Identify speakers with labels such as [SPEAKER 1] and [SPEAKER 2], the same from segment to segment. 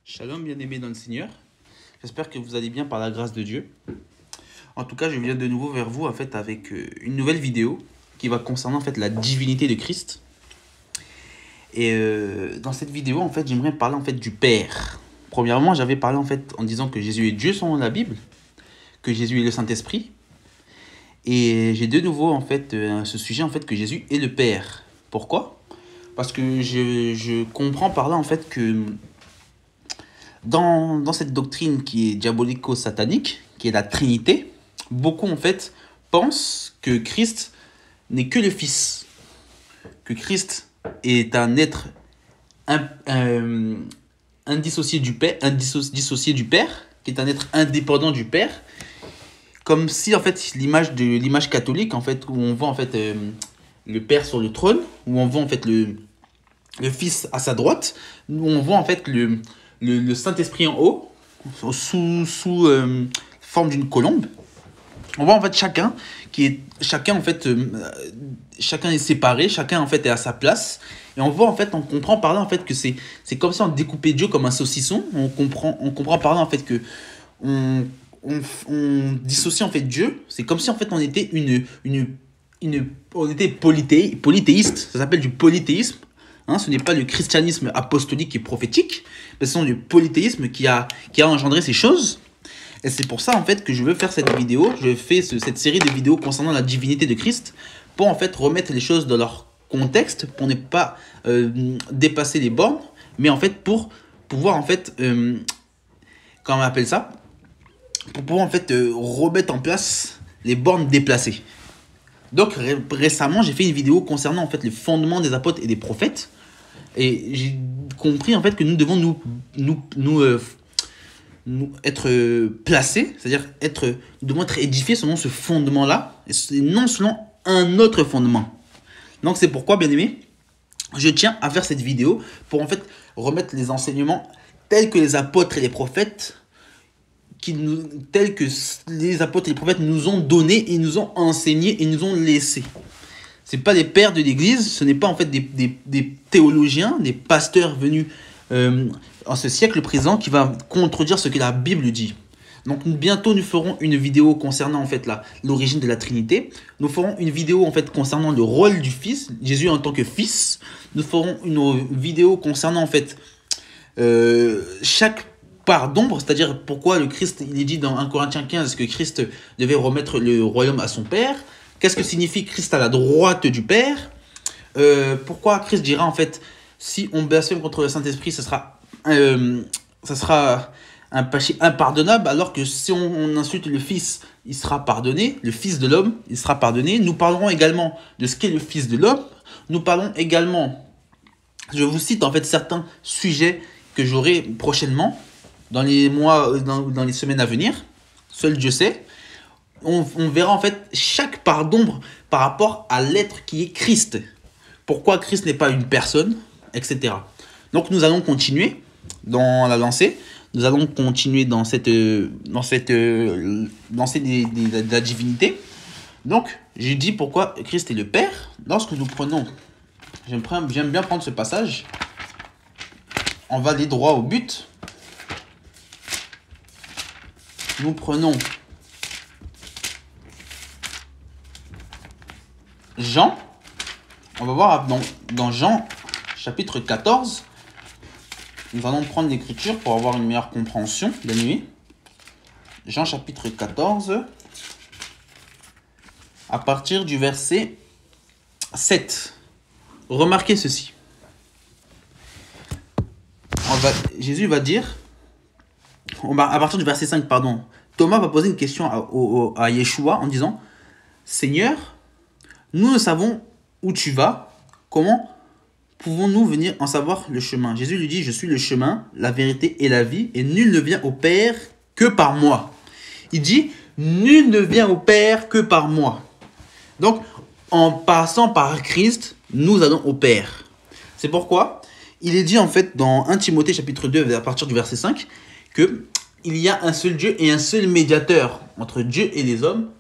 [SPEAKER 1] Shalom, bien-aimés dans le Seigneur. J'espère que vous allez bien par la grâce de Dieu. En tout cas, je viens de nouveau vers vous avec une nouvelle vidéo qui va concerner la divinité de Christ. Et dans cette vidéo, j'aimerais parler du Père. Premièrement, j'avais parlé en disant que Jésus est Dieu selon la Bible, que Jésus est le Saint-Esprit. Et j'ai de nouveau ce sujet que Jésus est le Père. Pourquoi? Parce que je comprends par là que dans cette doctrine qui est diabolico-satanique, qui est la Trinité, beaucoup pensent que Christ n'est que le Fils, que Christ est un être indissocié du Père, qui est un être indépendant du Père, comme si l'image catholique où on voit le Père sur le trône, où on voit le Fils à sa droite, où on voit le Saint-Esprit en haut, sous forme d'une colombe. On voit chacun est séparé, chacun est à sa place. Et on voit on comprend par là que c'est comme si on découpait Dieu comme un saucisson. On comprend par là que on dissocie Dieu. C'est comme si on était on était polythéiste. Ça s'appelle du polythéisme. Ce n'est pas le christianisme apostolique et prophétique, mais c'est le polythéisme qui a engendré ces choses. Et c'est pour ça que je veux faire cette vidéo. Je fais cette série de vidéos concernant la divinité de Christ pour remettre les choses dans leur contexte, pour ne pas dépasser les bornes, mais pour pouvoir comment on appelle ça, pour pouvoir remettre en place les bornes déplacées. Donc récemment, j'ai fait une vidéo concernant le fondement des apôtres et des prophètes. Et j'ai compris que nous devons nous être placés, c'est-à-dire nous devons être édifiés selon ce fondement-là, et non selon un autre fondement. Donc c'est pourquoi, bien aimé, je tiens à faire cette vidéo pour remettre les enseignements tels que les apôtres et les prophètes nous ont donné et nous ont enseigné et nous ont laissé. C'est pas des pères de l'église, ce n'est pas des théologiens, des pasteurs venus en ce siècle présent qui va contredire ce que la Bible dit. Donc bientôt nous ferons une vidéo concernant l'origine de la Trinité. Nous ferons une vidéo concernant le rôle du Fils, Jésus en tant que Fils. Nous ferons une vidéo concernant chaque part d'ombre, c'est-à-dire pourquoi le Christ, il est dit dans 1 Corinthiens 15 que Christ devait remettre le royaume à son Père. Qu'est-ce que signifie Christ à la droite du Père? Pourquoi Christ dira si on blasphème contre le Saint-Esprit, ça sera un péché impardonnable, alors que si on insulte le Fils, il sera pardonné, le Fils de l'homme, il sera pardonné. Nous parlerons également de ce qu'est le Fils de l'homme. Nous parlons également, je vous cite certains sujets que j'aurai prochainement, dans les mois, dans les semaines à venir. Seul Dieu sait. On verra chaque part d'ombre par rapport à l'être qui est Christ. Pourquoi Christ n'est pas une personne, etc. Donc nous allons continuer dans la lancée. Nous allons continuer dans la divinité. Donc j'ai dit pourquoi Christ est le Père. Lorsque nous prenons, j'aime bien prendre ce passage. On va aller droit au but. Nous prenons Jean, on va voir dans Jean chapitre 14, nous allons prendre l'écriture pour avoir une meilleure compréhension de la nuit. Jean chapitre 14, à partir du verset 7. Remarquez ceci. Jésus va dire, à partir du verset 5, Thomas va poser une question à Yeshua en disant, Seigneur, nous ne savons où tu vas, comment pouvons-nous venir en savoir le chemin? Jésus lui dit, je suis le chemin, la vérité et la vie, et nul ne vient au Père que par moi. Il dit, nul ne vient au Père que par moi. Donc, en passant par Christ, nous allons au Père. C'est pourquoi il est dit dans 1 Timothée chapitre 2, à partir du verset 5, qu'il y a un seul Dieu et un seul médiateur entre Dieu et les hommes,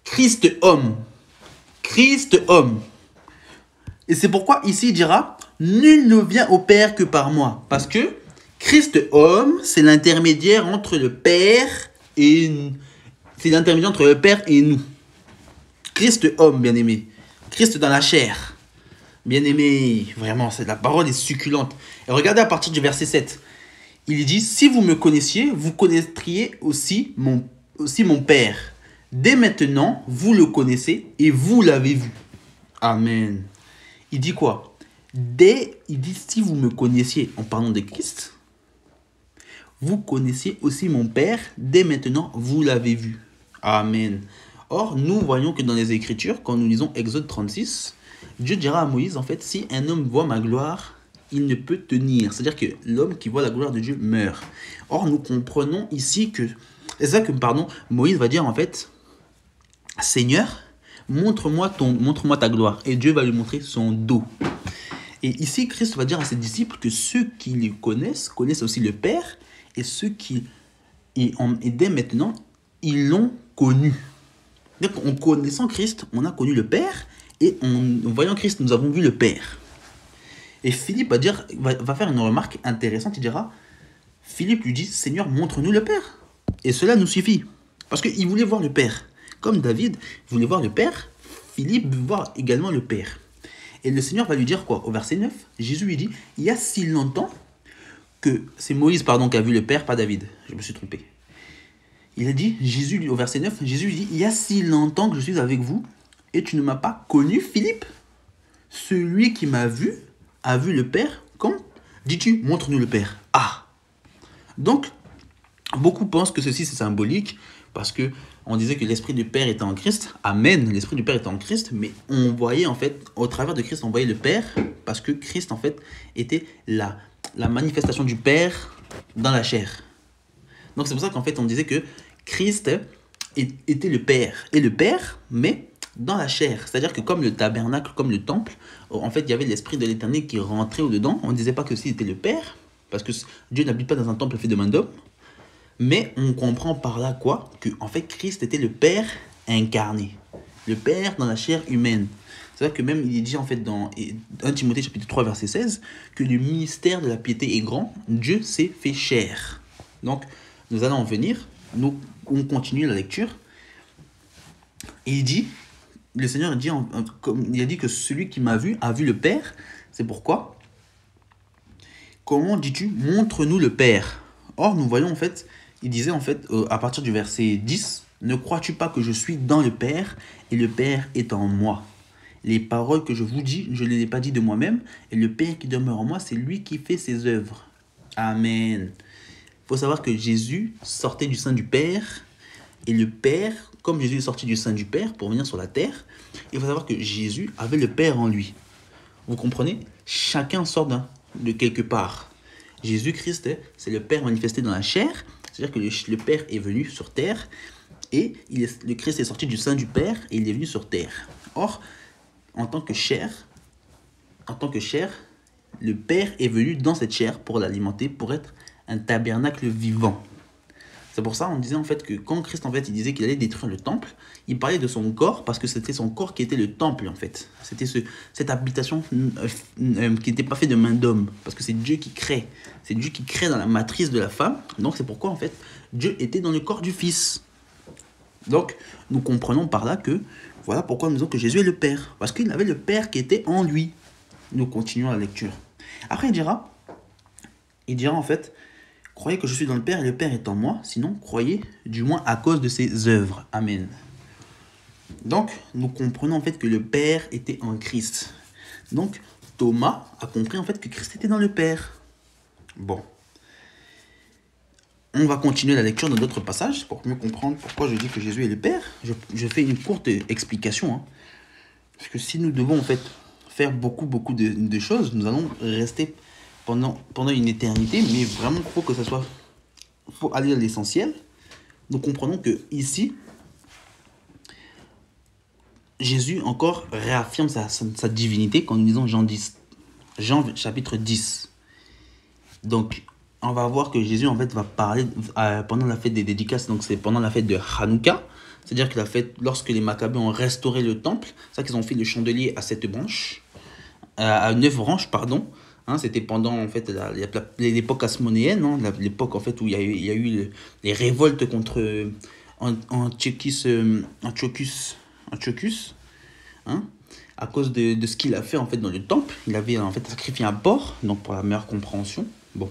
[SPEAKER 1] Christ homme. Christ homme. Et c'est pourquoi ici il dira, nul ne vient au Père que par moi. Parce que Christ homme, c'est l'intermédiaire entre le Père et nous. Christ homme, bien-aimé. Christ dans la chair. Bien-aimé, vraiment, la parole est succulente. Et regardez à partir du verset 7. Il dit, si vous me connaissiez, vous connaîtriez aussi mon Père. Dès maintenant, vous le connaissez et vous l'avez vu. Amen. Il dit quoi? Il dit, si vous me connaissiez en parlant de Christ, vous connaissiez aussi mon Père. Dès maintenant, vous l'avez vu. Amen. Or, nous voyons que dans les Écritures, quand nous lisons Exode 36, Dieu dira à Moïse, en fait, si un homme voit ma gloire, il ne peut tenir. C'est-à-dire que l'homme qui voit la gloire de Dieu meurt. Or, nous comprenons ici que, Moïse va dire, en fait, Seigneur, montre-moi ta gloire. Et Dieu va lui montrer son dos. Et ici, Christ va dire à ses disciples que ceux qui le connaissent aussi le Père, et ceux qui, et dès maintenant, ils l'ont connu. Donc, en connaissant Christ, on a connu le Père, et en voyant Christ, nous avons vu le Père. Et Philippe va faire une remarque intéressante, il dira, Philippe lui dit, Seigneur, montre-nous le Père. Et cela nous suffit. Parce qu'il voulait voir le Père. Comme David voulait voir le Père, Philippe veut voir également le Père. Et le Seigneur va lui dire quoi? Au verset 9, Jésus lui dit, il y a si longtemps que... C'est Moïse, qui a vu le Père, pas David. Je me suis trompé. Il a dit, au verset 9, Jésus lui dit, il y a si longtemps que je suis avec vous, et tu ne m'as pas connu, Philippe? Celui qui m'a vu, a vu le Père. Quand dis-tu, montre-nous le Père. Ah! Donc, beaucoup pensent que ceci c'est symbolique, parce que on disait que l'Esprit du Père était en Christ. Amen, l'Esprit du Père était en Christ, mais on voyait en fait, au travers de Christ, on voyait le Père, parce que Christ en fait était la manifestation du Père dans la chair. Donc c'est pour ça qu'en fait on disait que Christ était le Père, et le Père, mais dans la chair. C'est-à-dire que comme le tabernacle, comme le temple, en fait il y avait l'Esprit de l'Éternel qui rentrait au-dedans. On ne disait pas que c'était le Père, parce que Dieu n'habite pas dans un temple fait de main d'homme. Mais on comprend par là quoi? Que en fait Christ était le Père incarné. Le Père dans la chair humaine. C'est-à-dire que même il est dit en fait dans 1 Timothée chapitre 3 verset 16 que le ministère de la piété est grand, Dieu s'est fait chair. Donc nous allons en venir, on continue la lecture. Et il dit, le Seigneur il a dit que celui qui m'a vu a vu le Père. C'est pourquoi? Comment dis-tu, montre-nous le Père? Or nous voyons en fait, il disait en fait à partir du verset 10, ne crois-tu pas que je suis dans le Père et le Père est en moi? Les paroles que je vous dis, je ne les ai pas dit de moi-même, et le Père qui demeure en moi, c'est lui qui fait ses œuvres. Amen. Il faut savoir que Jésus sortait du sein du Père, et le Père, comme Jésus est sorti du sein du Père pour venir sur la terre, il faut savoir que Jésus avait le Père en lui. Vous comprenez? Chacun sort de quelque part. Jésus-Christ, c'est le Père manifesté dans la chair, c'est-à-dire que le Père est venu sur terre, et le Christ est sorti du sein du Père, et il est venu sur terre. Or, en tant que chair, le Père est venu dans cette chair pour l'alimenter, pour être un tabernacle vivant. C'est pour ça on disait en fait que quand Christ en fait il disait qu'il allait détruire le temple, il parlait de son corps parce que c'était son corps qui était le temple en fait. C'était cette habitation qui n'était pas faite de main d'homme, parce que c'est Dieu qui crée. C'est Dieu qui crée dans la matrice de la femme. Donc c'est pourquoi en fait Dieu était dans le corps du Fils. Donc nous comprenons par là que voilà pourquoi nous disons que Jésus est le Père, parce qu'il avait le Père qui était en lui. Nous continuons la lecture. Après il dira en fait, croyez que je suis dans le Père et le Père est en moi, sinon croyez du moins à cause de ses œuvres. Amen. Donc nous comprenons en fait que le Père était en Christ. Donc Thomas a compris en fait que Christ était dans le Père. Bon. On va continuer la lecture dans d'autres passages pour mieux comprendre pourquoi je dis que Jésus est le Père. Je fais une courte explication. Parce que si nous devons en fait faire beaucoup de choses, nous allons rester pendant une éternité, mais vraiment faut aller à l'essentiel. Nous comprenons que ici, Jésus encore réaffirme sa divinité quand nous lisons Jean chapitre 10. Donc, on va voir que Jésus en fait va parler pendant la fête des dédicaces, donc c'est pendant la fête de Hanouka, c'est-à-dire que la fête lorsque les Maccabées ont restauré le temple, c'est ça qu'ils ont fait le chandelier à 7 branches, à 9 branches pardon, Hein, c'était pendant en fait l'époque hasmonéenne, hein, l'époque en fait où il y a eu les révoltes contre Antiochus, hein, à cause de ce qu'il a fait en fait dans le temple. Il avait en fait sacrifié un porc, donc pour la meilleure compréhension. Bon.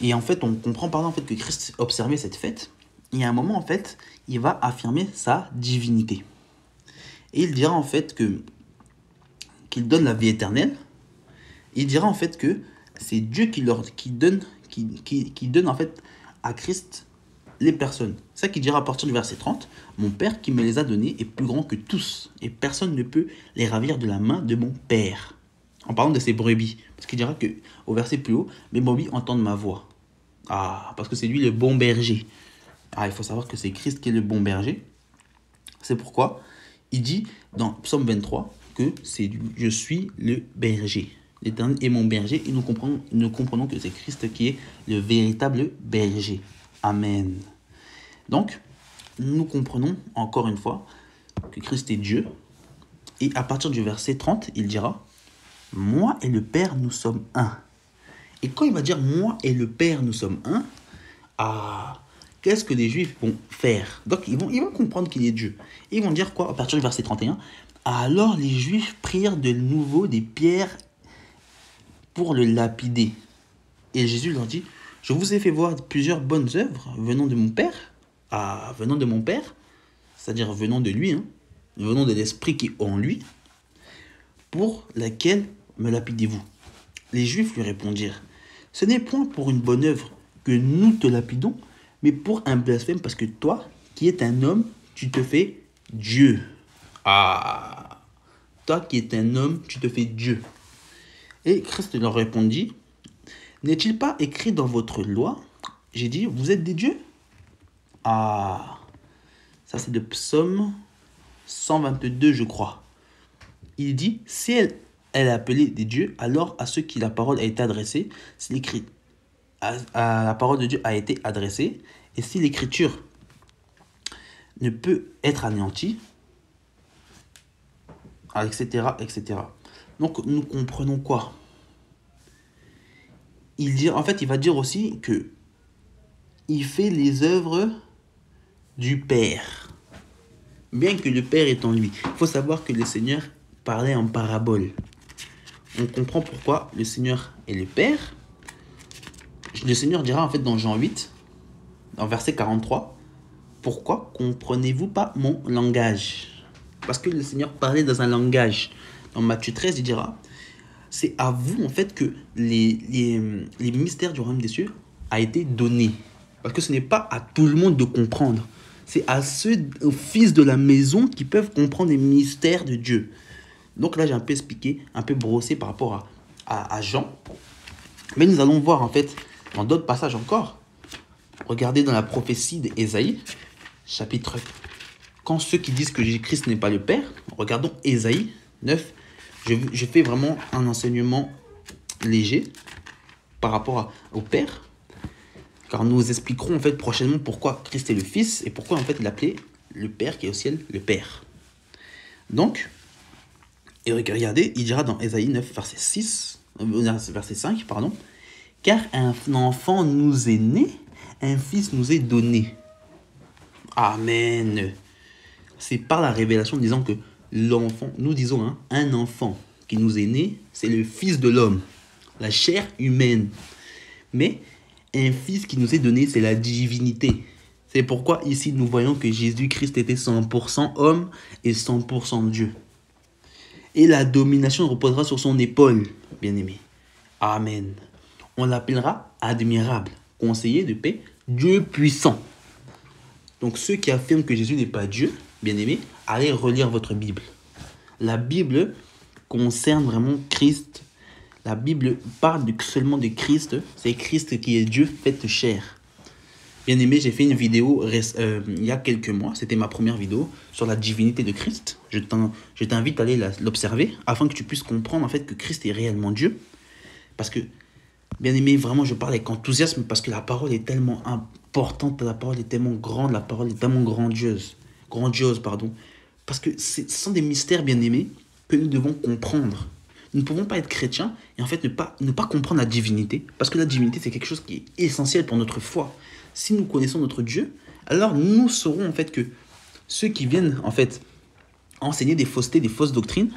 [SPEAKER 1] Et en fait, on comprend par là en fait que Christ observait cette fête. Et à un moment en fait, il va affirmer sa divinité. Et il dira en fait qu'il donne la vie éternelle. Il dira en fait que c'est Dieu qui donne en fait à Christ les personnes. C'est ça qu'il dira à partir du verset 30. Mon Père qui me les a donnés est plus grand que tous, et personne ne peut les ravir de la main de mon Père. En parlant de ses brebis. Parce qu'il dira que au verset plus haut, mes brebis entendent ma voix. Ah, parce que c'est lui le bon berger. Ah, il faut savoir que c'est Christ qui est le bon berger. C'est pourquoi il dit dans Psaume 23 que je suis le berger. L'Éternel est mon berger, et nous comprenons que c'est Christ qui est le véritable berger. Amen. Donc, nous comprenons encore une fois que Christ est Dieu. Et à partir du verset 30, il dira « Moi et le Père, nous sommes un ». Et quand il va dire « Moi et le Père, nous sommes un », qu'est-ce que les Juifs vont faire? Donc, ils vont comprendre qu'il est Dieu. Et ils vont dire quoi à partir du verset 31 ? Alors les Juifs prirent de nouveau des pierres pour le lapider. Et Jésus leur dit, je vous ai fait voir plusieurs bonnes œuvres venant de mon Père. Venant de mon Père, c'est-à-dire venant de lui, hein, venant de l'Esprit qui est en lui, pour laquelle me lapidez-vous? Les Juifs lui répondirent, ce n'est point pour une bonne œuvre que nous te lapidons, mais pour un blasphème, parce que toi, qui es un homme, tu te fais Dieu. Toi qui es un homme, tu te fais Dieu. Et Christ leur répondit, n'est-il pas écrit dans votre loi? J'ai dit, vous êtes des dieux? Ça c'est le psaume 122, je crois. Il dit, si elle est appelée des dieux, alors à ceux qui la parole a été adressée, c'est écrit, la parole de Dieu a été adressée, et si l'écriture ne peut être anéantie, etc., etc. Donc, nous comprenons quoi? Il va dire aussi que il fait les œuvres du Père. Bien que le Père est en lui. Il faut savoir que le Seigneur parlait en parabole. On comprend pourquoi le Seigneur est le Père. Le Seigneur dira en fait dans Jean 8, dans verset 43, pourquoi comprenez-vous pas mon langage? Parce que le Seigneur parlait dans un langage. Dans Matthieu 13, il dira, c'est à vous en fait que les mystères du royaume des cieux a été donné. Parce que ce n'est pas à tout le monde de comprendre. C'est aux fils de la maison qui peuvent comprendre les mystères de Dieu. Donc là, j'ai un peu expliqué, un peu brossé par rapport à Jean. Mais nous allons voir en fait dans d'autres passages encore. Regardez dans la prophétie d'Ésaïe, chapitre. Quand ceux qui disent que Jésus-Christ n'est pas le Père, regardons Ésaïe 9. Je fais vraiment un enseignement léger par rapport au Père. Car nous expliquerons en fait prochainement pourquoi Christ est le Fils et pourquoi en fait il appelait le Père qui est au ciel le Père. Donc, et regardez, il dira dans Ésaïe 9, verset 5, pardon, car un enfant nous est né, un fils nous est donné. Amen. C'est par la révélation disant que l'enfant, nous disons, hein, un enfant qui nous est né, c'est le Fils de l'homme, la chair humaine. Mais un fils qui nous est donné, c'est la divinité. C'est pourquoi ici nous voyons que Jésus-Christ était 100% homme et 100% Dieu. Et la domination reposera sur son épaule, bien-aimé. Amen. On l'appellera admirable, conseiller de paix, Dieu puissant. Donc ceux qui affirment que Jésus n'est pas Dieu, bien-aimé, allez relire votre Bible. La Bible concerne vraiment Christ. La Bible parle seulement de Christ. C'est Christ qui est Dieu fait chair. Bien-aimé, j'ai fait une vidéo il y a quelques mois. C'était ma première vidéo sur la divinité de Christ. Je t'invite à aller l'observer afin que tu puisses comprendre en fait que Christ est réellement Dieu. Parce que, bien-aimé, vraiment, je parle avec enthousiasme parce que la parole est tellement importante, la parole est tellement grande, la parole est tellement grandiose, pardon. Parce que ce sont des mystères, bien-aimés, que nous devons comprendre. Nous ne pouvons pas être chrétiens et en fait ne pas comprendre la divinité, parce que la divinité, c'est quelque chose qui est essentiel pour notre foi. Si nous connaissons notre Dieu, alors nous saurons en fait que ceux qui viennent en fait enseigner des faussetés, des fausses doctrines,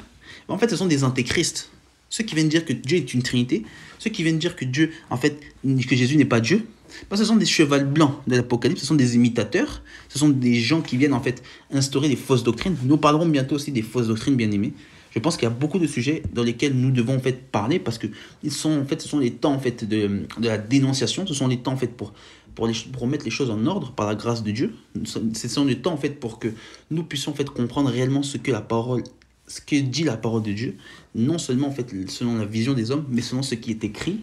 [SPEAKER 1] en fait ce sont des antéchrists. Ceux qui viennent dire que Dieu est une trinité, ceux qui viennent dire que Dieu, en fait, que Jésus n'est pas Dieu, parce que ce sont des chevals blancs de l'Apocalypse, ce sont des imitateurs, ce sont des gens qui viennent en fait instaurer des fausses doctrines. Nous parlerons bientôt aussi des fausses doctrines, bien aimés. Je pense qu'il y a beaucoup de sujets dans lesquels nous devons en fait parler, parce que ce sont les temps en fait de la dénonciation, ce sont les temps en fait pour remettre les choses en ordre par la grâce de Dieu. Ce sont les temps en fait pour que nous puissions en fait comprendre réellement ce que dit la parole de Dieu, non seulement en fait selon la vision des hommes, mais selon ce qui est écrit.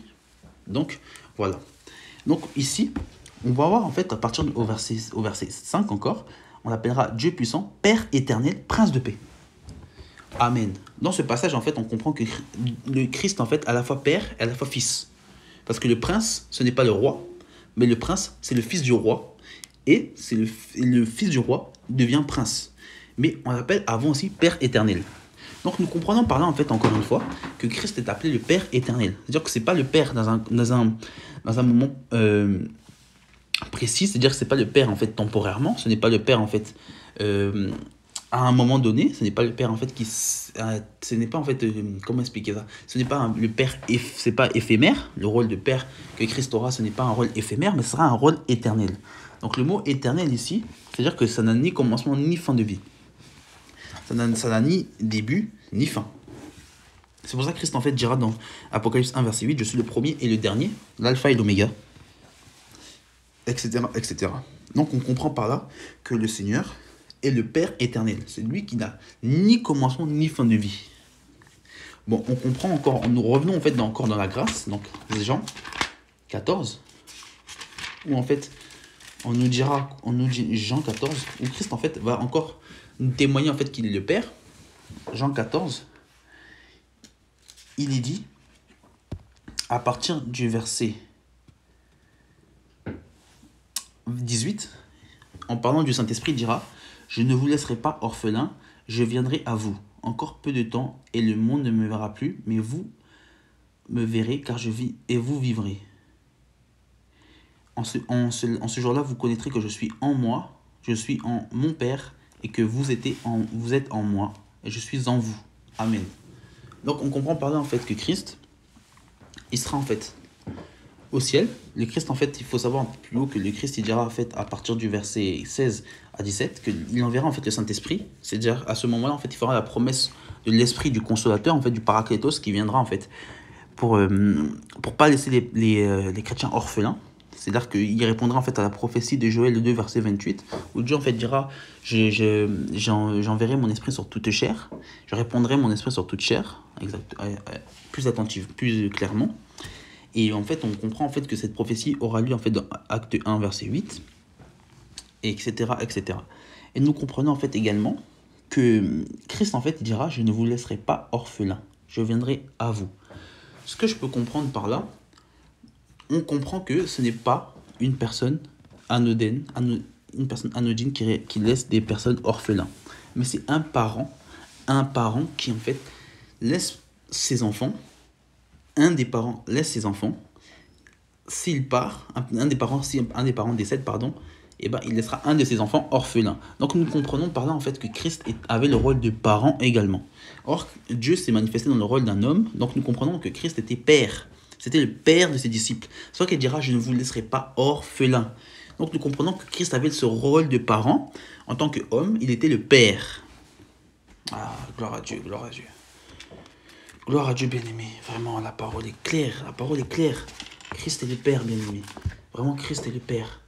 [SPEAKER 1] Donc voilà. Donc ici, on va voir en fait à partir au verset 5 encore, on l'appellera Dieu puissant, Père éternel, Prince de paix. Amen. Dans ce passage en fait, on comprend que le Christ en fait à la fois Père et à la fois Fils. Parce que le prince, ce n'est pas le roi, mais le prince, c'est le fils du roi, et c'est le fils du roi devient prince. Mais on l'appelle avant aussi Père éternel. Donc nous comprenons par là en fait encore une fois que Christ est appelé le Père éternel. C'est-à-dire que c'est pas le Père dans un moment précis, c'est-à-dire que c'est pas le Père en fait temporairement, ce n'est pas le Père en fait à un moment donné, ce n'est pas le Père en fait ce n'est pas en fait comment expliquer ça, ce n'est pas le Père, c'est pas éphémère, le rôle de Père que Christ aura, ce n'est pas un rôle éphémère, mais ce sera un rôle éternel. Donc le mot éternel ici, c'est-à-dire que ça n'a ni commencement ni fin de vie. Ça n'a ni début ni fin. C'est pour ça que Christ en fait dira dans Apocalypse 1 verset 8, je suis le premier et le dernier, l'alpha et l'oméga, etc., etc. Donc on comprend par là que le Seigneur est le Père éternel. C'est lui qui n'a ni commencement ni fin de vie. Bon, on comprend encore, nous revenons en fait encore dans la grâce, donc Jean 14, où en fait on nous dit Jean 14, où Christ en fait va encore nous témoigner en fait qu'il est le Père. Jean 14, il est dit, à partir du verset 18, en parlant du Saint-Esprit, il dira, je ne vous laisserai pas orphelin, je viendrai à vous. Encore peu de temps, et le monde ne me verra plus, mais vous me verrez, car je vis, et vous vivrez. En ce jour-là, vous connaîtrez que je suis en moi, je suis en mon Père, et que vous êtes en moi, et je suis en vous. Amen. Donc on comprend par là en fait que Christ, il sera en fait au ciel. Le Christ en fait, il faut savoir plus haut que le Christ, il dira en fait à partir du verset 16 à 17 qu'il enverra en fait le Saint-Esprit. C'est-à-dire à ce moment-là en fait, il fera la promesse de l'Esprit du Consolateur, en fait du Paraclétos, qui viendra en fait pour pas laisser les chrétiens orphelins. C'est-à-dire qu'il répondra en fait à la prophétie de Joël 2 verset 28, où Dieu en fait dira, j'enverrai mon esprit sur toute chair, je répondrai mon esprit sur toute chair, plus attentive, plus clairement. Et en fait, on comprend en fait que cette prophétie aura lieu en fait dans Acte 1 verset 8, etc., etc. Et nous comprenons en fait également que Christ en fait il dira, je ne vous laisserai pas orphelin, je viendrai à vous. Ce que je peux comprendre par là, on comprend que ce n'est pas une personne anodine, qui laisse des personnes orphelins. Mais c'est un parent qui en fait laisse ses enfants, un des parents laisse ses enfants, s'il part, si un des parents décède, et ben il laissera un de ses enfants orphelin. Donc nous comprenons par là en fait que Christ avait le rôle de parent également. Or, Dieu s'est manifesté dans le rôle d'un homme, donc nous comprenons que Christ était père. C'était le père de ses disciples. C'est pour qu'il dira, je ne vous laisserai pas orphelin. Donc nous comprenons que Christ avait ce rôle de parent. En tant qu'homme, il était le père. Ah, gloire à Dieu, gloire à Dieu. Gloire à Dieu, bien-aimé. Vraiment, la parole est claire. La parole est claire. Christ est le père, bien-aimé. Vraiment, Christ est le père.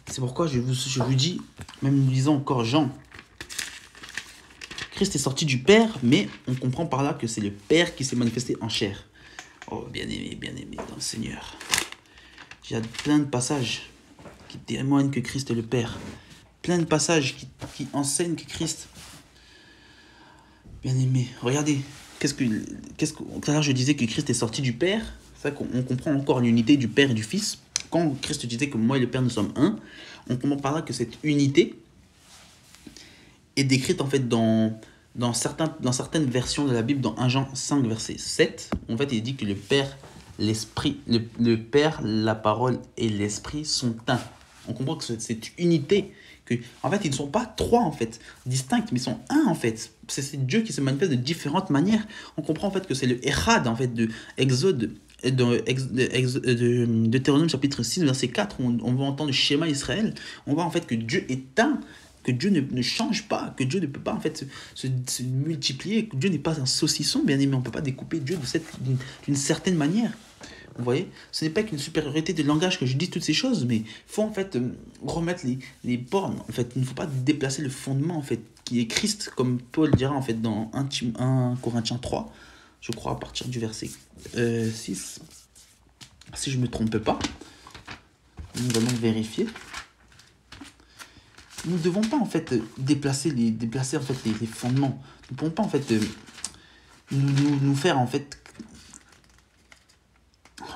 [SPEAKER 1] C'est pourquoi je vous dis, même nous lisons encore Jean, Christ est sorti du Père, mais on comprend par là que c'est le Père qui s'est manifesté en chair. Oh, bien-aimé dans le Seigneur. Il y a plein de passages qui témoignent que Christ est le Père. Plein de passages qui enseignent que Christ... Bien-aimé, regardez. Tout à l'heure, je disais que Christ est sorti du Père. C'est ça qu'on comprend encore l'unité du Père et du Fils. Quand Christ disait que moi et le Père, nous sommes un, on comprend par là que cette unité est décrite en fait dans dans certaines versions de la Bible, dans 1 Jean 5, verset 7, en fait, il dit que le Père, l'Esprit, le Père, la parole et l'Esprit sont un. On comprend que cette unité, que, en fait, ils ne sont pas trois, en fait, distincts, mais ils sont un, en fait. C'est Dieu qui se manifeste de différentes manières. On comprend, en fait, que c'est le Echad, en fait, de Exode, de Deutéronome chapitre 6, verset 4, où on va entendre le schéma Israël. On voit, en fait, que Dieu est un, que Dieu ne change pas, que Dieu ne peut pas en fait se multiplier, que Dieu n'est pas un saucisson, bien aimé, on ne peut pas découper Dieu d'une certaine manière. Vous voyez, ce n'est pas qu'une supériorité de langage que je dis toutes ces choses, mais il faut en fait remettre les bornes. En fait, il ne faut pas déplacer le fondement en fait qui est Christ, comme Paul dira en fait dans 1 Corinthiens 3, je crois à partir du verset 6, si je ne me trompe pas. Nous allons vérifier. Nous ne devons pas en fait déplacer en fait les fondements. Nous ne pouvons pas en fait nous faire en fait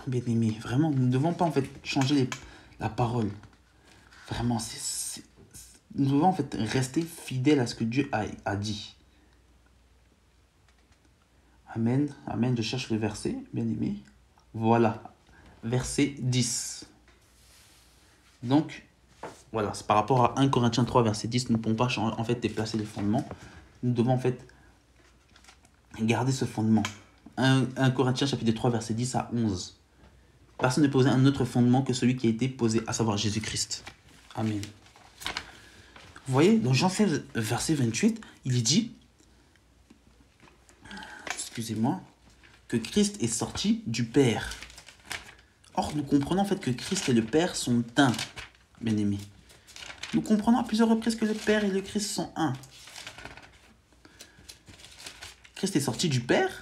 [SPEAKER 1] bien aimé. Vraiment, nous ne devons pas en fait changer la parole. Vraiment, nous devons en fait rester fidèles à ce que Dieu a dit. Amen. Amen. Je cherche le verset, bien aimé. Voilà. Verset 10. Donc, voilà, c'est par rapport à 1 Corinthiens 3, verset 10, nous ne pouvons pas en fait déplacer les fondements. Nous devons en fait garder ce fondement. 1 Corinthiens chapitre 3, verset 10 à 11. Personne ne posait un autre fondement que celui qui a été posé, à savoir Jésus-Christ. Amen. Vous voyez, dans Jean 16, verset 28, il est dit, excusez-moi, que Christ est sorti du Père. Or, nous comprenons en fait que Christ et le Père sont un, bien aimés. Nous comprenons à plusieurs reprises que le Père et le Christ sont un. Christ est sorti du Père.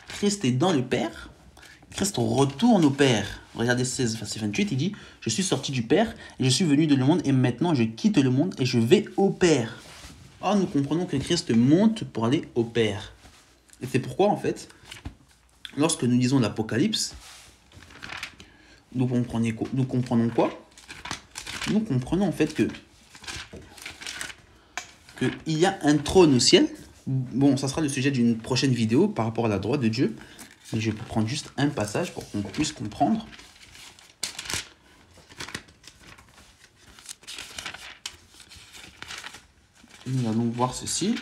[SPEAKER 1] Christ est dans le Père. Christ retourne au Père. Regardez 16, verset 28, il dit « Je suis sorti du Père et je suis venu de le monde et maintenant je quitte le monde et je vais au Père. » Or, nous comprenons que Christ monte pour aller au Père. Et c'est pourquoi, en fait, lorsque nous lisons l'Apocalypse, nous comprenons quoi? Nous comprenons en fait que il y a un trône au ciel. Bon, ça sera le sujet d'une prochaine vidéo par rapport à la droite de Dieu. Mais je vais prendre juste un passage pour qu'on puisse comprendre. Nous allons voir ceci.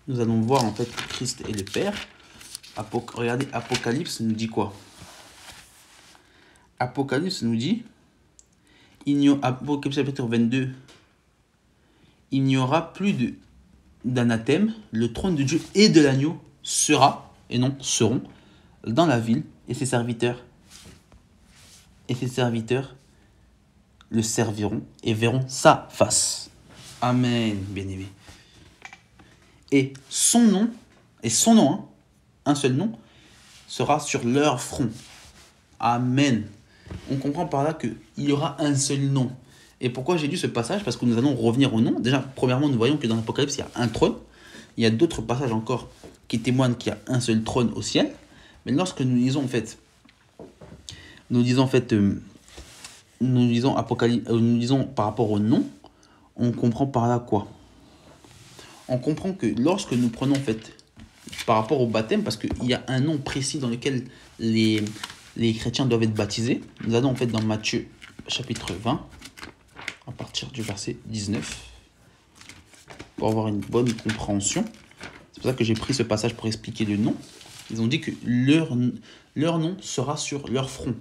[SPEAKER 1] Nous allons voir en fait Christ et le Père. Regardez, Apocalypse nous dit quoi? Apocalypse nous dit, Apocalypse chapitre 22, il n'y aura plus d'anathème, le trône de Dieu et de l'agneau sera, et non seront, dans la ville, et ses serviteurs le serviront et verront sa face. Amen, bien-aimé. Et son nom, hein, un seul nom, sera sur leur front. Amen. On comprend par là qu'il y aura un seul nom. Et pourquoi j'ai lu ce passage? Parce que nous allons revenir au nom. Déjà, premièrement, nous voyons que dans l'Apocalypse, il y a un trône. Il y a d'autres passages encore qui témoignent qu'il y a un seul trône au ciel. Mais lorsque nous lisons par rapport au nom, on comprend par là quoi? On comprend que lorsque nous prenons en fait par rapport au baptême, parce qu'il y a un nom précis dans lequel les chrétiens doivent être baptisés, nous allons en fait dans Matthieu chapitre 20, à partir du verset 19, pour avoir une bonne compréhension. C'est pour ça que j'ai pris ce passage pour expliquer le nom. Ils ont dit que leur nom sera sur leur front.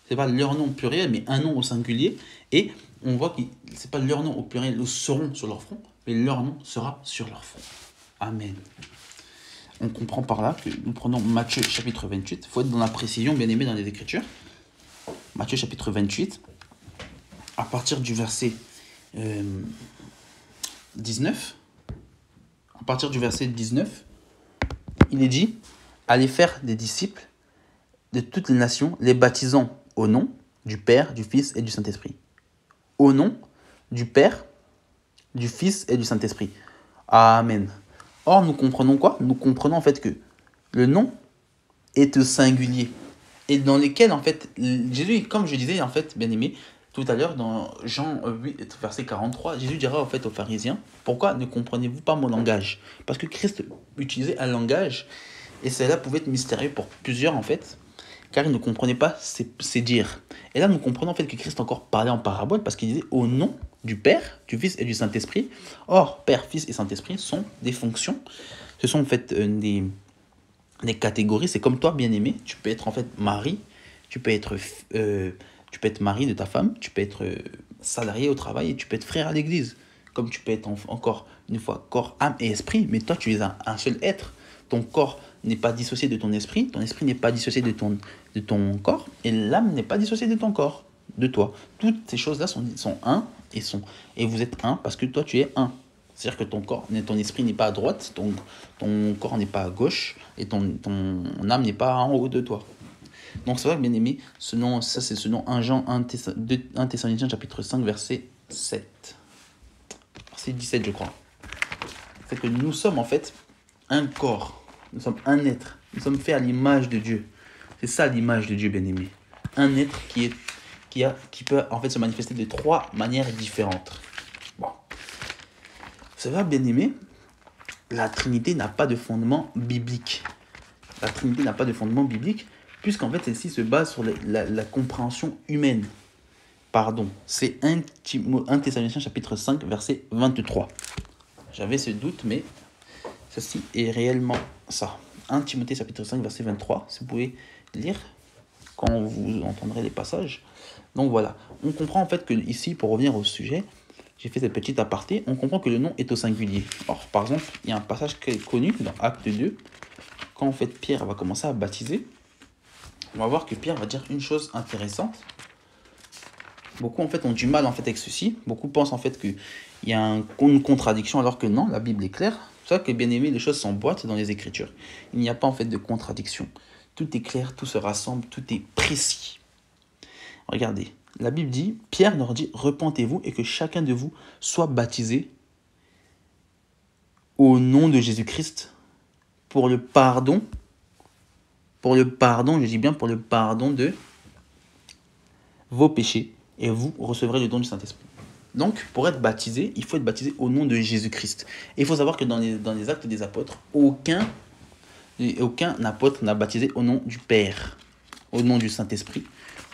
[SPEAKER 1] Ce n'est pas leur nom au pluriel, mais un nom au singulier. Et on voit que ce n'est pas leur nom au pluriel, ils seront sur leur front, mais leur nom sera sur leur front. Amen. On comprend par là que nous prenons Matthieu chapitre 28. Il faut être dans la précision, bien aimé, dans les Écritures. Matthieu chapitre 28, à partir du verset 19. À partir du verset 19, il est dit « Allez faire des disciples de toutes les nations, les baptisant au nom du Père, du Fils et du Saint-Esprit. » Au nom du Père, du Fils et du Saint-Esprit. Amen. Or, nous comprenons quoi? Nous comprenons en fait que le nom est au singulier. et dans lesquels, en fait, Jésus, comme je disais, en fait, bien aimé, tout à l'heure, dans Jean 8, verset 43, Jésus dira, en fait, aux pharisiens, pourquoi ne comprenez-vous pas mon langage? Parce que Christ utilisait un langage, et cela pouvait être mystérieux pour plusieurs, en fait, car ils ne comprenaient pas ses dires. Et là, nous comprenons, en fait, que Christ encore parlait en parabole, parce qu'il disait, au nom du Père, du Fils et du Saint-Esprit. Or, Père, Fils et Saint-Esprit sont des fonctions, ce sont, en fait, des catégories. C'est comme toi, bien-aimé, tu peux être en fait mari, tu peux être, tu peux être mari de ta femme, tu peux être salarié au travail et tu peux être frère à l'église. Comme tu peux être encore une fois corps, âme et esprit, mais toi tu es un seul être. Ton corps n'est pas dissocié de ton esprit n'est pas dissocié de ton corps, et l'âme n'est pas dissociée de ton corps, de toi. Toutes ces choses-là sont un, et vous êtes un parce que toi tu es un. C'est-à-dire que ton esprit n'est pas à droite, ton corps n'est pas à gauche, et ton âme n'est pas en haut de toi. Donc c'est vrai que bien aimé, ça c'est ce nom 1 Jean 1 Thessaloniciens chapitre 5 verset 7. Verset 17 je crois. C'est que nous sommes en fait un corps, nous sommes un être, nous sommes faits à l'image de Dieu. C'est ça l'image de Dieu bien aimé. Un être qui peut en fait se manifester de 3 manières différentes. Bon. C'est vrai, bien aimé, la Trinité n'a pas de fondement biblique. La Trinité n'a pas de fondement biblique, puisqu'en fait, celle-ci se base sur la compréhension humaine. Pardon, c'est 1 Thessaloniciens chapitre 5, verset 23. J'avais ce doute, mais ceci est réellement ça. 1 Timothée chapitre 5, verset 23, si vous pouvez lire quand vous entendrez les passages. Donc voilà, on comprend en fait que ici, pour revenir au sujet, j'ai fait cette petite aparté, on comprend que le nom est au singulier. Or, par exemple, il y a un passage qui est connu dans Acte 2, quand en fait Pierre va commencer à baptiser, on va voir que Pierre va dire une chose intéressante. Beaucoup en fait ont du mal en fait avec ceci. Beaucoup pensent en fait qu'il y a une contradiction, alors que non, la Bible est claire. C'est ça que bien aimé, les choses s'emboîtent dans les Écritures. Il n'y a pas en fait de contradiction. Tout est clair, tout se rassemble, tout est précis. Regardez, la Bible dit, Pierre leur dit, repentez-vous et que chacun de vous soit baptisé au nom de Jésus-Christ pour le pardon, je dis bien pour le pardon de vos péchés, et vous recevrez le don du Saint-Esprit. Donc, pour être baptisé, il faut être baptisé au nom de Jésus-Christ. Et il faut savoir que dans les actes des apôtres, aucun apôtre n'a baptisé au nom du Père, au nom du Saint-Esprit,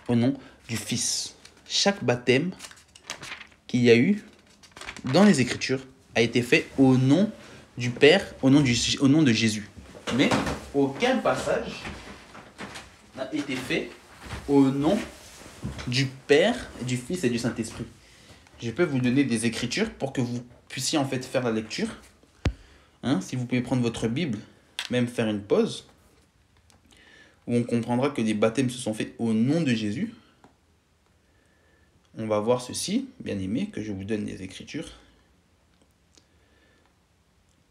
[SPEAKER 1] au nom du Fils. Chaque baptême qu'il y a eu dans les Écritures a été fait au nom du Père, au nom de Jésus. Mais aucun passage n'a été fait au nom du Père, du Fils et du Saint-Esprit. Je peux vous donner des Écritures pour que vous puissiez en fait faire la lecture. Si vous pouvez prendre votre Bible, même faire une pause, où on comprendra que les baptêmes se sont faits au nom de Jésus. On va voir ceci, bien aimé, que je vous donne les Écritures.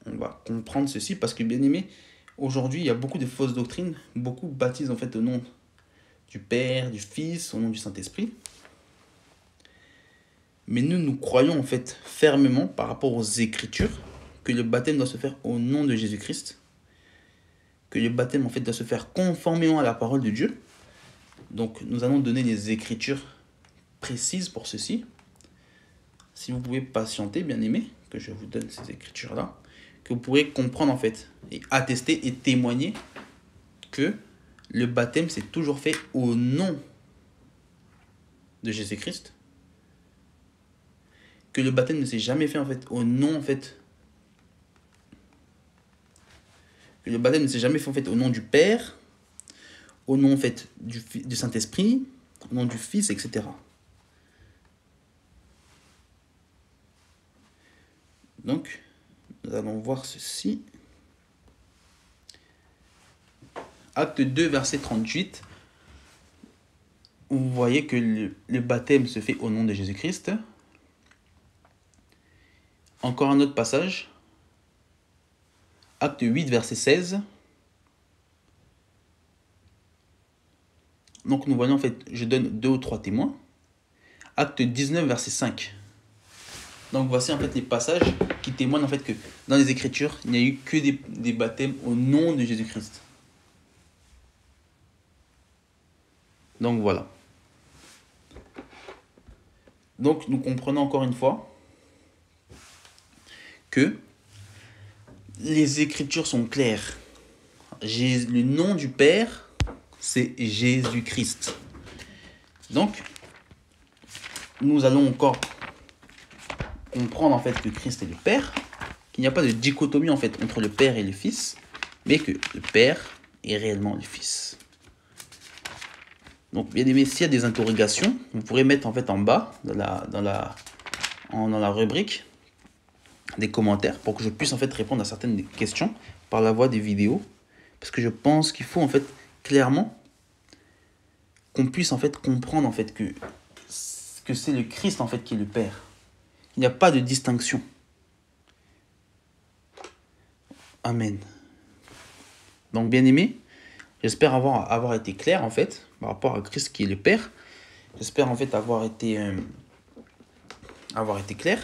[SPEAKER 1] On va comprendre ceci parce que, bien aimé, aujourd'hui, il y a beaucoup de fausses doctrines. Beaucoup baptisent en fait au nom du Père, du Fils, au nom du Saint-Esprit. Mais nous croyons en fait fermement par rapport aux Écritures que le baptême doit se faire au nom de Jésus-Christ. Que le baptême en fait doit se faire conformément à la parole de Dieu. Donc nous allons donner les Écritures précises pour ceci. Si vous pouvez patienter, bien aimé, que je vous donne ces Écritures-là, que vous pourrez comprendre en fait, et attester et témoigner que le baptême s'est toujours fait au nom de Jésus-Christ. Que le baptême ne s'est jamais fait en fait au nom en fait. Que le baptême ne s'est jamais fait en fait au nom du Père, au nom en fait du Saint-Esprit, au nom du Fils, etc. Donc, nous allons voir ceci. Acte 2, verset 38. Vous voyez que le baptême se fait au nom de Jésus-Christ. Encore un autre passage. Acte 8, verset 16. Donc nous voyons en fait, je donne 2 ou 3 témoins. Acte 19, verset 5. Donc voici en fait les passages qui témoignent en fait que dans les Écritures, il n'y a eu que des baptêmes au nom de Jésus-Christ. Donc voilà. Donc nous comprenons encore une fois que les Écritures sont claires. Le nom du Père, c'est Jésus-Christ. Donc, nous allons encore comprendre en fait que Christ est le Père, qu'il n'y a pas de dichotomie en fait entre le Père et le Fils, mais que le Père est réellement le Fils. Donc, bien aimé, s'il y a des interrogations, vous pourrez mettre en fait en bas, dans la rubrique, des commentaires pour que je puisse en fait répondre à certaines questions par la voie des vidéos. Parce que je pense qu'il faut en fait clairement qu'on puisse en fait comprendre en fait que c'est le Christ en fait qui est le Père. Il n'y a pas de distinction. Amen. Donc bien aimé, j'espère avoir été clair en fait par rapport à Christ qui est le Père. J'espère en fait avoir été clair.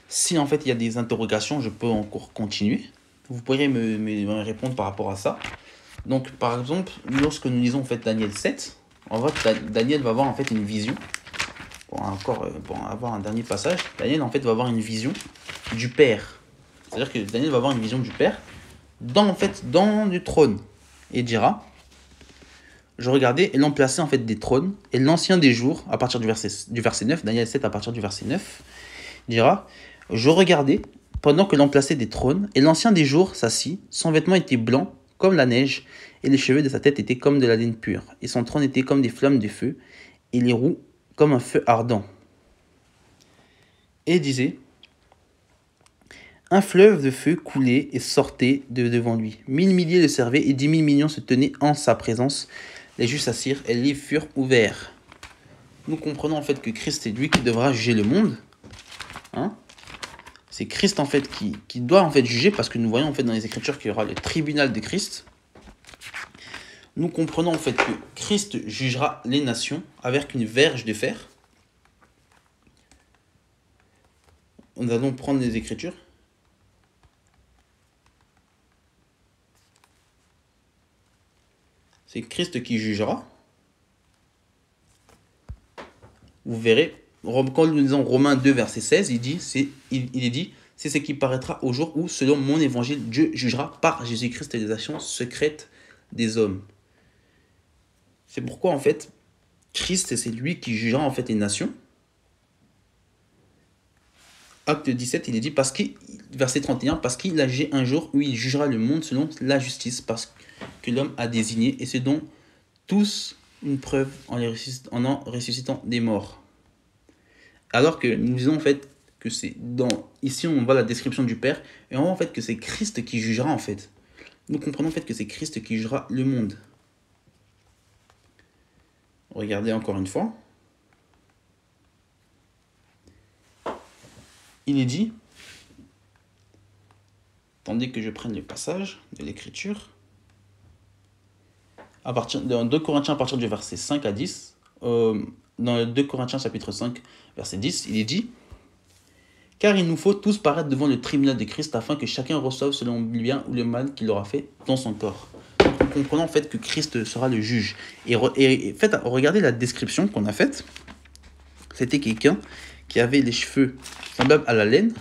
[SPEAKER 1] Si en fait il y a des interrogations, je peux encore continuer. Vous pourrez me répondre par rapport à ça. Donc par exemple, lorsque nous lisons en fait Daniel 7, on voit que Daniel va avoir en fait une vision. Pour avoir un dernier passage, Daniel en fait va avoir une vision du Père. C'est-à-dire que Daniel va avoir une vision du Père dans le trône. Et dira, je regardais et l'on plaçait en fait des trônes, et l'ancien des jours, à partir du verset 9, Daniel 7 à partir du verset 9, dira, je regardais pendant que l'on plaçait des trônes, et l'ancien des jours s'assit, son vêtement était blanc comme la neige, et les cheveux de sa tête étaient comme de la laine pure, et son trône était comme des flammes de feu, et les roues comme un feu ardent. Et disait, un fleuve de feu coulait et sortait de devant lui. 1000 milliers le servaient et 10 000 millions se tenaient en sa présence. Les justes s'assirent et les livres furent ouverts. Nous comprenons en fait que Christ est lui qui devra juger le monde. C'est Christ en fait qui doit en fait juger, parce que nous voyons en fait dans les Écritures qu'il y aura le tribunal de Christ. Nous comprenons en fait que Christ jugera les nations avec une verge de fer. Nous allons prendre les Écritures. C'est Christ qui jugera. Vous verrez, quand nous lisons Romains 2, verset 16, il est dit, c'est ce qui paraîtra au jour où, selon mon évangile, Dieu jugera par Jésus-Christ les actions secrètes des hommes. C'est pourquoi, en fait, Christ, c'est lui qui jugera, en fait, les nations. Acte 17, il est dit, verset 31, parce qu'il agit un jour où il jugera le monde selon la justice, parce que l'homme a désigné, et c'est donc tous une preuve en ressuscitant des morts. Alors que nous disons en fait que c'est ici on voit la description du Père, et on voit en fait que c'est Christ qui jugera en fait. Nous comprenons en fait que c'est Christ qui jugera le monde. Regardez encore une fois. Il est dit, attendez que je prenne le passage de l'Écriture, dans 2 Corinthiens à partir du verset 5 à 10, dans 2 Corinthiens chapitre 5, verset 10, il est dit, car il nous faut tous paraître devant le tribunal de Christ afin que chacun reçoive selon le bien ou le mal qu'il aura fait dans son corps. Nous comprenons en fait que Christ sera le juge. Et regardez la description qu'on a faite. C'était quelqu'un qui avait les cheveux semblables à la laine,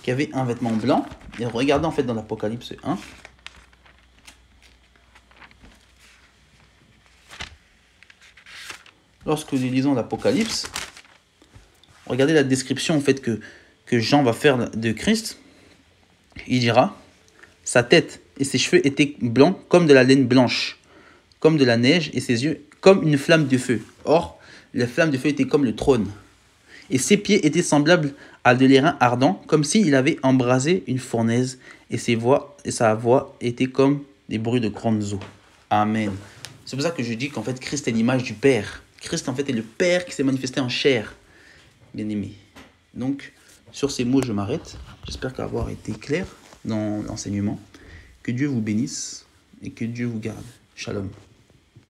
[SPEAKER 1] qui avait un vêtement blanc. Et regardez en fait dans l'Apocalypse 1. Lorsque nous lisons l'Apocalypse, regardez la description en fait que Jean va faire de Christ. Il dira, sa tête et ses cheveux étaient blancs comme de la laine blanche, comme de la neige, et ses yeux comme une flamme de feu. Or, la flamme de feu était comme le trône. Et ses pieds étaient semblables à de l'airain ardent, comme s'il avait embrasé une fournaise, et sa voix était comme des bruits de grandes eaux. Amen. C'est pour ça que je dis qu'en fait, Christ est l'image du Père. Christ, en fait, est le Père qui s'est manifesté en chair. Bien aimé. Donc, sur ces mots, je m'arrête. J'espère qu'avoir été clair dans l'enseignement. Que Dieu vous bénisse et que Dieu vous garde. Shalom.